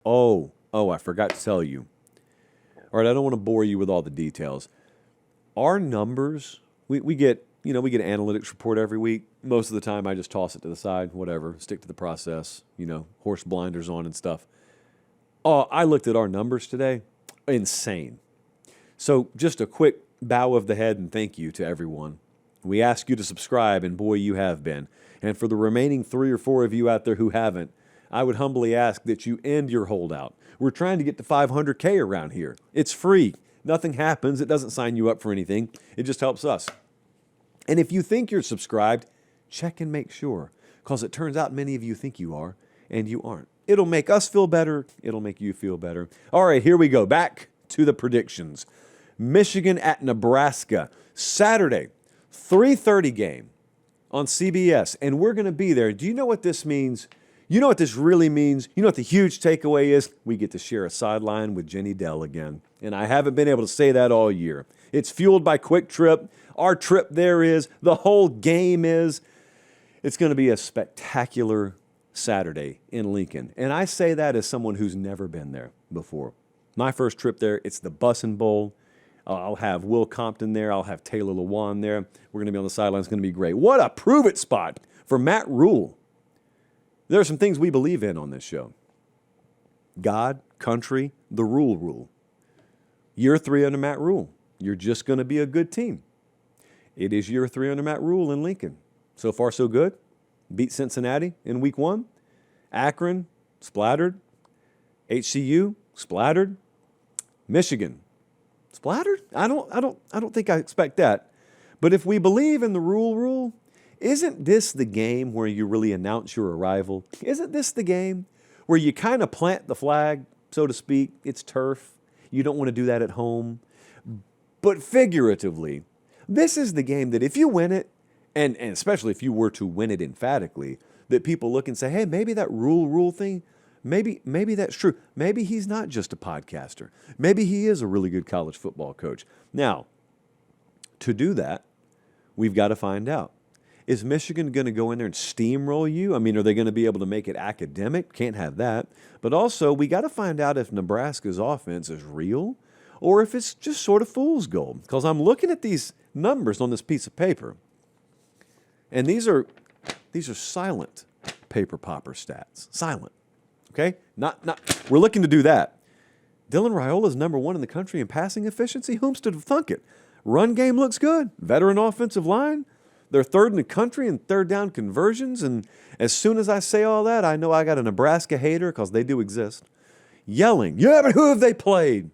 I forgot to tell you. All right, I don't want to bore you with all the details. Our numbers, we get, we get an analytics report every week. Most of the time, I just toss it to the side, whatever, stick to the process, horse blinders on and stuff. Oh, I looked at our numbers today. Insane. So just a quick bow of the head and thank you to everyone. We ask you to subscribe, and boy, you have been. And for the remaining 3 or 4 of you out there who haven't, I would humbly ask that you end your holdout. We're trying to get to 500K around here. It's free. Nothing happens. It doesn't sign you up for anything. It just helps us. And if you think you're subscribed, check and make sure, because it turns out many of you think you are, and you aren't. It'll make us feel better. It'll make you feel better. All right, here we go. Back to the predictions. Michigan at Nebraska, Saturday, 3:30 game on CBS, and we're going to be there. Do you know what this means? You know what this really means? You know what the huge takeaway is? We get to share a sideline with Jenny Dell again, and I haven't been able to say that all year. It's fueled by Quick Trip. Our trip there is. The whole game is. It's going to be a spectacular Saturday in Lincoln, and I say that as someone who's never been there before. My first trip there, it's the Bussin' Bowl. I'll have Will Compton there. I'll have Taylor Lewan there. We're going to be on the sidelines. It's going to be great. What a prove-it spot for Matt Rule. There are some things we believe in on this show. God, country, the rule. Year 3 under Matt Rule. You're just going to be a good team. It is year 3 under Matt Rule in Lincoln. So far, so good. Beat Cincinnati in week 1. Akron, splattered. HCU, splattered. Michigan, splattered? I don't think I expect that. But if we believe in the rule, isn't this the game where you really announce your arrival? Isn't this the game where you kind of plant the flag, so to speak? It's turf. You don't want to do that at home. But figuratively, this is the game that if you win it, and especially if you were to win it emphatically, that people look and say, hey, maybe that rule thing, maybe that's true. Maybe he's not just a podcaster. Maybe he is a really good college football coach. Now, to do that, we've got to find out. Is Michigan going to go in there and steamroll you? I mean, are they going to be able to make it academic? Can't have that. But also, we got to find out if Nebraska's offense is real or if it's just sort of fool's gold. Because I'm looking at these numbers on this piece of paper, and these are silent paper popper stats. Silent. Okay? Not. We're looking to do that. Dylan Raiola's number 1 in the country in passing efficiency. Whom's to thunk it? Run game looks good. Veteran offensive line. They're 3rd in the country in 3rd down conversions. And as soon as I say all that, I know I got a Nebraska hater, because they do exist, yelling, yeah, but who have they played?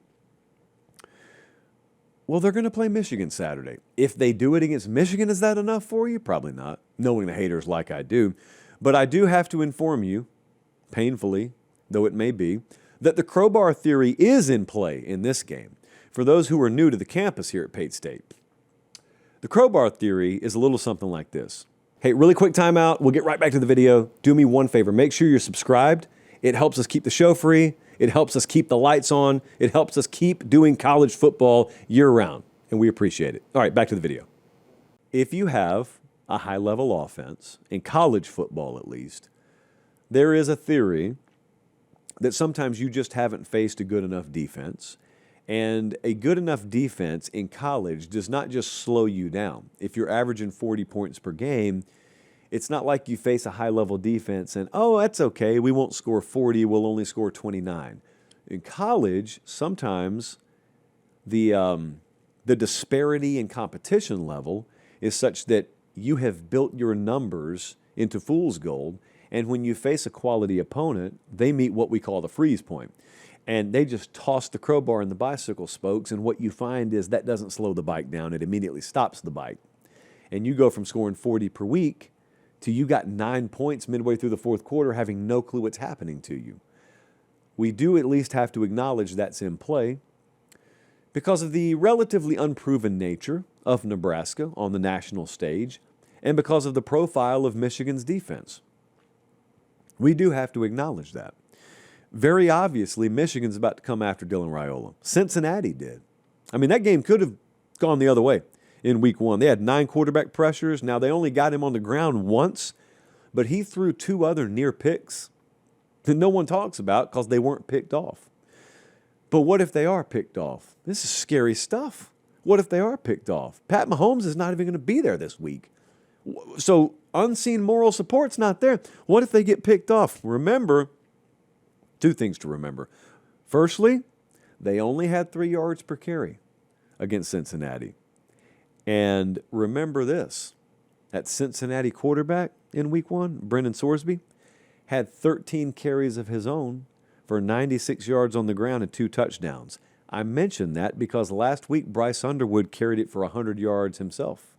Well, they're going to play Michigan Saturday. If they do it against Michigan, is that enough for you? Probably not, knowing the haters like I do. But I do have to inform you, painfully, though it may be, that the crowbar theory is in play in this game. For those who are new to the campus here at Pate State, the crowbar theory is a little something like this. Hey, really quick timeout. We'll get right back to the video. Do me one favor. Make sure you're subscribed. It helps us keep the show free. It helps us keep the lights on. It helps us keep doing college football year-round, and we appreciate it. All right, back to the video. If you have a high-level offense, in college football at least, there is a theory that sometimes you just haven't faced a good enough defense, and a good enough defense in college does not just slow you down. If you're averaging 40 points per game, it's not like you face a high-level defense and, oh, that's okay, we won't score 40, we'll only score 29. In college, sometimes the disparity in competition level is such that you have built your numbers into fool's gold, and when you face a quality opponent, they meet what we call the freeze point. And they just toss the crowbar in the bicycle spokes, and what you find is that doesn't slow the bike down, it immediately stops the bike. And you go from scoring 40 per week to you got 9 points midway through the 4th quarter having no clue what's happening to you. We do at least have to acknowledge that's in play because of the relatively unproven nature of Nebraska on the national stage and because of the profile of Michigan's defense. We do have to acknowledge that. Very obviously, Michigan's about to come after Dylan Raiola. Cincinnati did. I mean, that game could have gone the other way in week 1. They had 9 quarterback pressures. Now, they only got him on the ground once, but he threw 2 other near picks. that no one talks about because they weren't picked off. But what if they are picked off? This is scary stuff. What if they are picked off? Pat Mahomes is not even going to be there this week. So unseen moral support's not there. What if they get picked off? Remember, two things to remember. Firstly, they only had 3 yards per carry against Cincinnati. And remember this, that Cincinnati quarterback in week 1, Brendan Sorsby, had 13 carries of his own for 96 yards on the ground and 2 touchdowns. I mentioned that because last week Bryce Underwood carried it for 100 yards himself.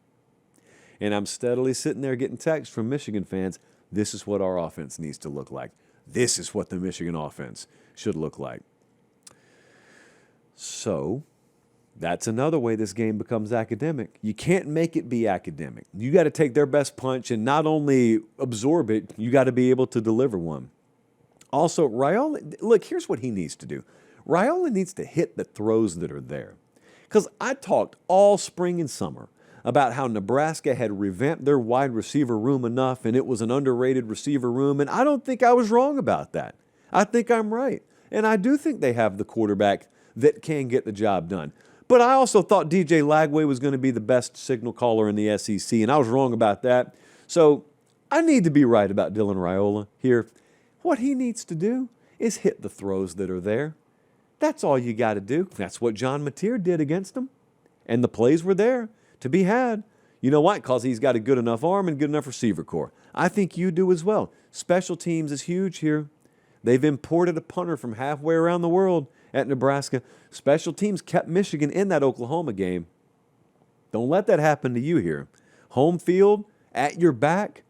And I'm steadily sitting there getting texts from Michigan fans, this is what our offense needs to look like. This is what the Michigan offense should look like. So that's another way this game becomes academic. You can't make it be academic. You got to take their best punch and not only absorb it, you got to be able to deliver one. Also, Raiola, look, here's what he needs to do. Raiola needs to hit the throws that are there. Because I talked all spring and summer about how Nebraska had revamped their wide receiver room enough and it was an underrated receiver room, and I don't think I was wrong about that. I think I'm right. And I do think they have the quarterback that can get the job done. But I also thought DJ Lagway was going to be the best signal caller in the SEC, and I was wrong about that. So I need to be right about Dylan Raiola here. What he needs to do is hit the throws that are there. That's all you got to do. That's what John Mateer did against them. And the plays were there to be had. You know why? Because he's got a good enough arm and good enough receiver core. I think you do as well. Special teams is huge here. They've imported a punter from halfway around the world at Nebraska. Special teams kept Michigan in that Oklahoma game. Don't let that happen to you here. Home field, at your back.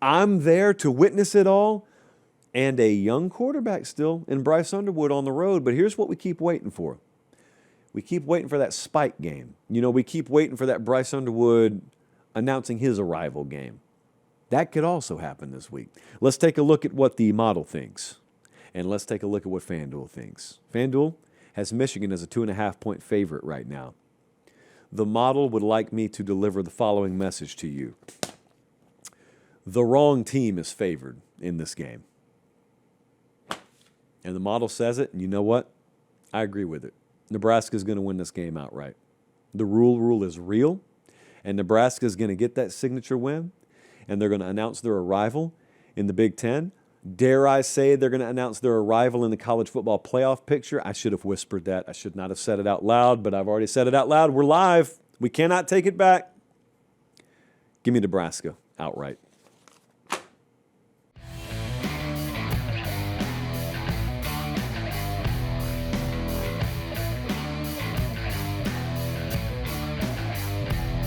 I'm there to witness it all. And a young quarterback still in Bryce Underwood on the road. But here's what we keep waiting for. We keep waiting for that spike game. You know, we keep waiting for that Bryce Underwood announcing his arrival game. That could also happen this week. Let's take a look at what the model thinks. And let's take a look at what FanDuel thinks. FanDuel has Michigan as a 2.5-point favorite right now. The model would like me to deliver the following message to you. The wrong team is favored in this game. And the model says it, and you know what? I agree with it. Nebraska is going to win this game outright. The rule is real, and Nebraska is going to get that signature win, and they're going to announce their arrival in the Big Ten. Dare I say they're going to announce their arrival in the college football playoff picture? I should have whispered that. I should not have said it out loud, but I've already said it out loud. We're live. We cannot take it back. Give me Nebraska outright.